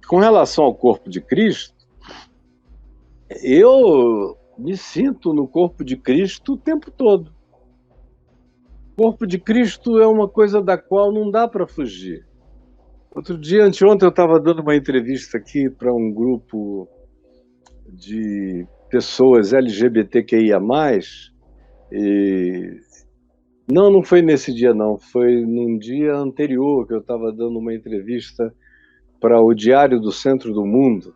Com relação ao corpo de Cristo, eu me sinto no corpo de Cristo o tempo todo. O corpo de Cristo é uma coisa da qual não dá para fugir. Outro dia, anteontem, eu estava dando uma entrevista aqui para um grupo de pessoas LGBTQIA+, e não foi nesse dia não, foi num dia anterior que eu estava dando uma entrevista para o Diário do Centro do Mundo,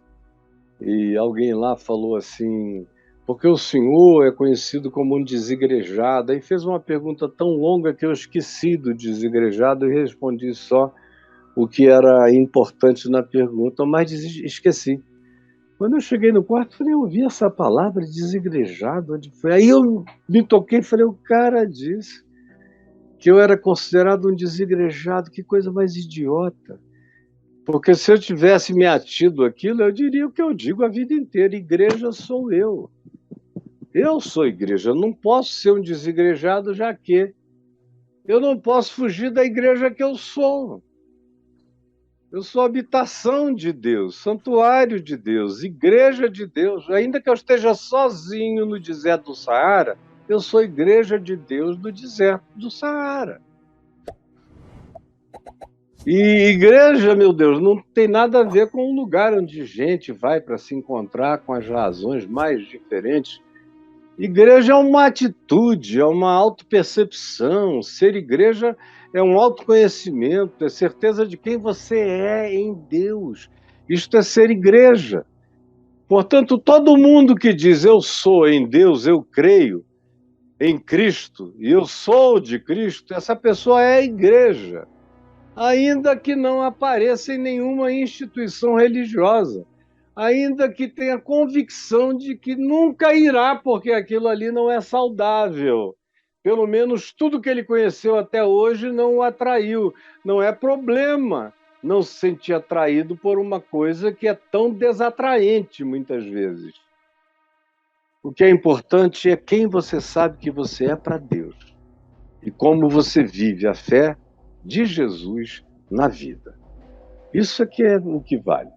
e alguém lá falou assim, porque o senhor é conhecido como um desigrejado, aí fez uma pergunta tão longa que eu esqueci do desigrejado e respondi só o que era importante na pergunta, mas esqueci. Quando eu cheguei no quarto, falei, eu ouvi essa palavra, desigrejado, onde foi? Aí eu me toquei e falei, o cara disse que eu era considerado um desigrejado, que coisa mais idiota. Porque se eu tivesse me atido àquilo, eu diria o que eu digo a vida inteira, igreja sou eu. Eu sou igreja, eu não posso ser um desigrejado, já que eu não posso fugir da igreja que eu sou. Eu sou habitação de Deus, santuário de Deus, igreja de Deus. Ainda que eu esteja sozinho no deserto do Saara, eu sou igreja de Deus no deserto do Saara. E igreja, meu Deus, não tem nada a ver com um lugar onde gente vai para se encontrar com as razões mais diferentes. Igreja é uma atitude, é uma autopercepção. Ser igreja é um autoconhecimento, é certeza de quem você é em Deus. Isto é ser igreja. Portanto, todo mundo que diz eu sou em Deus, eu creio em Cristo e eu sou de Cristo, essa pessoa é igreja, ainda que não apareça em nenhuma instituição religiosa, ainda que tenha convicção de que nunca irá, porque aquilo ali não é saudável. Pelo menos tudo que ele conheceu até hoje não o atraiu. Não é problema não se sentir atraído por uma coisa que é tão desatraente, muitas vezes. O que é importante é quem você sabe que você é para Deus e como você vive a fé de Jesus na vida. Isso é que é o que vale.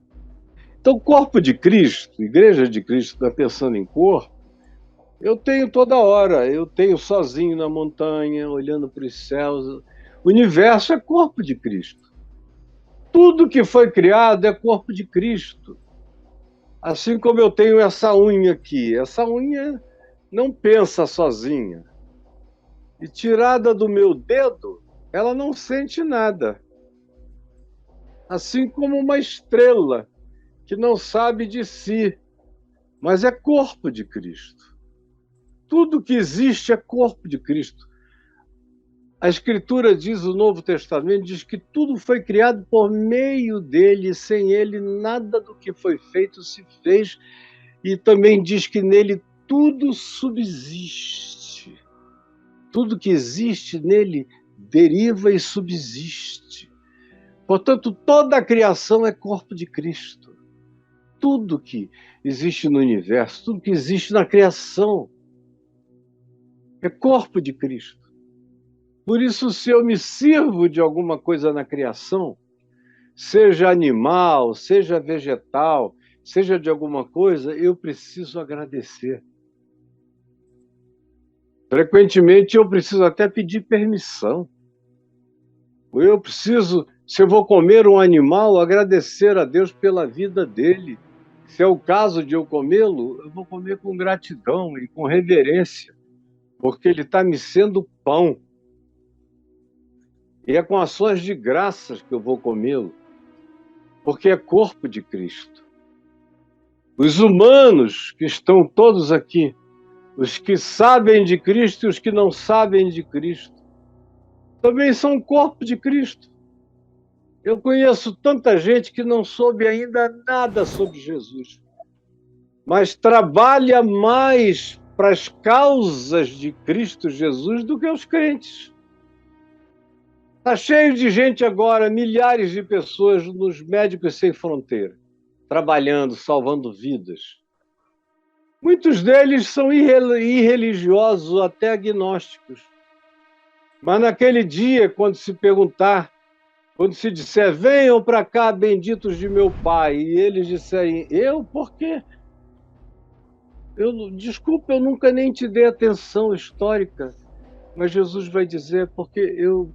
Então, corpo de Cristo, igreja de Cristo, está pensando em corpo, eu tenho toda hora, eu tenho sozinho na montanha, olhando para os céus. O universo é corpo de Cristo. Tudo que foi criado é corpo de Cristo. Assim como eu tenho essa unha aqui, essa unha não pensa sozinha. E tirada do meu dedo, ela não sente nada. Assim como uma estrela que não sabe de si, mas é corpo de Cristo. Tudo que existe é corpo de Cristo. A Escritura diz, o Novo Testamento diz que tudo foi criado por meio dele, sem ele nada do que foi feito se fez, e também diz que nele tudo subsiste. Tudo que existe nele deriva e subsiste. Portanto, toda a criação é corpo de Cristo. Tudo que existe no universo, tudo que existe na criação é corpo de Cristo. Por isso, se eu me sirvo de alguma coisa na criação, seja animal, seja vegetal, seja de alguma coisa, eu preciso agradecer. Frequentemente, eu preciso até pedir permissão. Eu preciso, se eu vou comer um animal, agradecer a Deus pela vida dele. Se é o caso de eu comê-lo, eu vou comer com gratidão e com reverência, porque ele está me sendo pão. E é com ações de graças que eu vou comê-lo, porque é corpo de Cristo. Os humanos que estão todos aqui, os que sabem de Cristo e os que não sabem de Cristo, também são corpo de Cristo. Eu conheço tanta gente que não soube ainda nada sobre Jesus, mas trabalha mais para as causas de Cristo Jesus do que os crentes. Está cheio de gente agora, milhares de pessoas nos Médicos Sem Fronteira, trabalhando, salvando vidas. Muitos deles são irreligiosos, até agnósticos. Mas naquele dia, quando se perguntar Quando se disser, venham para cá, benditos de meu Pai, e eles disserem, eu? Por quê? Desculpa, eu nunca nem te dei atenção histórica, mas Jesus vai dizer, porque eu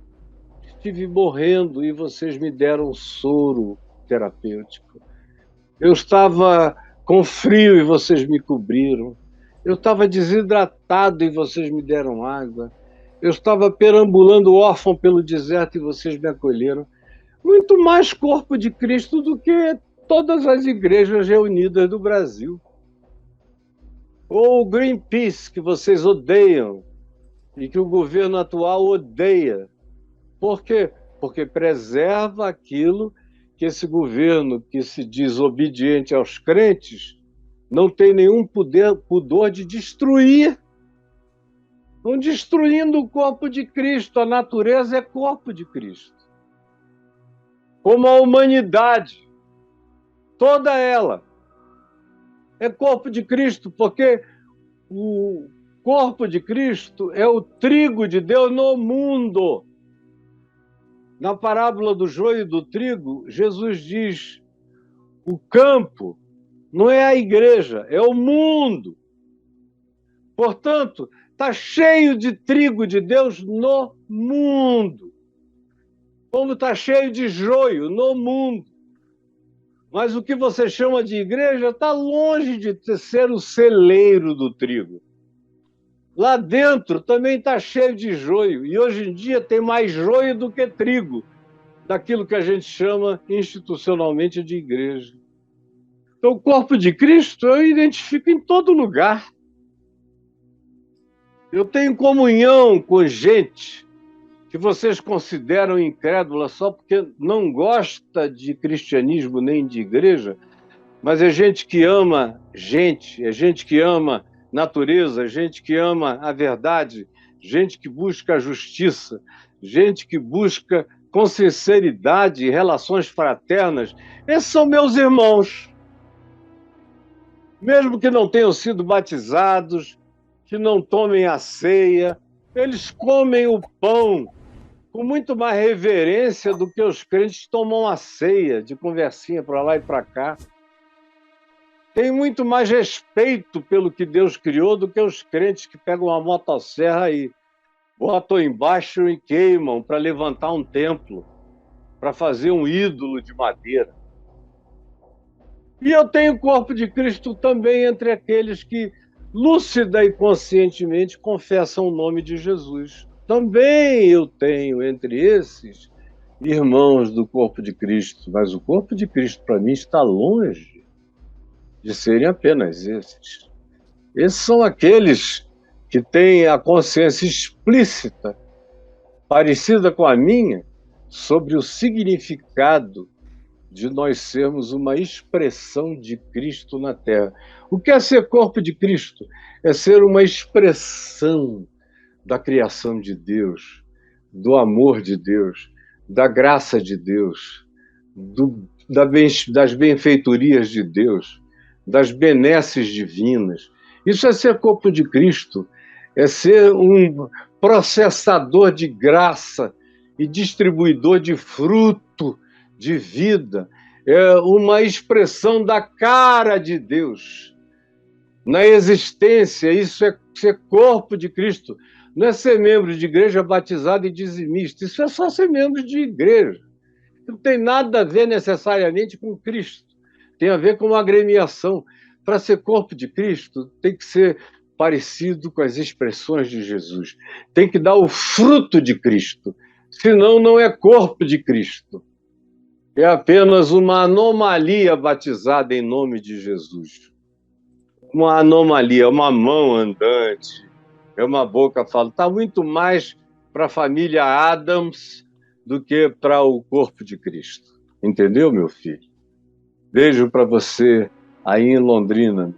estive morrendo e vocês me deram soro terapêutico. Eu estava com frio e vocês me cobriram. Eu estava desidratado e vocês me deram água. Eu estava perambulando órfão pelo deserto e vocês me acolheram. Muito mais corpo de Cristo do que todas as igrejas reunidas do Brasil. Ou o Greenpeace, que vocês odeiam e que o governo atual odeia. Por quê? Porque preserva aquilo que esse governo, que se diz obediente aos crentes, não tem nenhum pudor de destruir. Estão destruindo o corpo de Cristo. A natureza é corpo de Cristo. Como a humanidade, toda ela é corpo de Cristo, porque o corpo de Cristo é o trigo de Deus no mundo. Na parábola do joio e do trigo, Jesus diz: o campo não é a igreja, é o mundo. Portanto, está cheio de trigo de Deus no mundo. Como está cheio de joio no mundo. Mas o que você chama de igreja está longe de ser o celeiro do trigo. Lá dentro também está cheio de joio. E hoje em dia tem mais joio do que trigo, daquilo que a gente chama institucionalmente de igreja. Então, o corpo de Cristo eu identifico em todo lugar. Eu tenho comunhão com gente que vocês consideram incrédula só porque não gosta de cristianismo nem de igreja, mas é gente que ama gente, é gente que ama natureza, gente que ama a verdade, gente que busca a justiça, gente que busca com sinceridade relações fraternas. Esses são meus irmãos. Mesmo que não tenham sido batizados, que não tomem a ceia, eles comem o pão com muito mais reverência do que os crentes tomam a ceia, de conversinha para lá e para cá. Tem muito mais respeito pelo que Deus criou do que os crentes que pegam uma motosserra e botam embaixo e queimam para levantar um templo, para fazer um ídolo de madeira. E eu tenho o corpo de Cristo também entre aqueles que, lúcida e conscientemente, confessam o nome de Jesus. Também eu tenho entre esses irmãos do corpo de Cristo, mas o corpo de Cristo, para mim, está longe de serem apenas esses. Esses são aqueles que têm a consciência explícita, parecida com a minha, sobre o significado de nós sermos uma expressão de Cristo na Terra. O que é ser corpo de Cristo? É ser uma expressão da criação de Deus, do amor de Deus, da graça de Deus, das benfeitorias de Deus, das benesses divinas. Isso é ser corpo de Cristo, é ser um processador de graça e distribuidor de fruto de vida, é uma expressão da cara de Deus na existência. Isso é ser corpo de Cristo. Não é ser membro de igreja batizado e dizimista. Isso é só ser membro de igreja. Não tem nada a ver necessariamente com Cristo. Tem a ver com uma agremiação. Para ser corpo de Cristo, tem que ser parecido com as expressões de Jesus. Tem que dar o fruto de Cristo. Senão, não é corpo de Cristo. É apenas uma anomalia batizada em nome de Jesus. Uma anomalia, uma mão andante, é uma boca falando. Está muito mais para a família Adams do que para o corpo de Cristo. Entendeu, meu filho? Beijo para você aí em Londrina.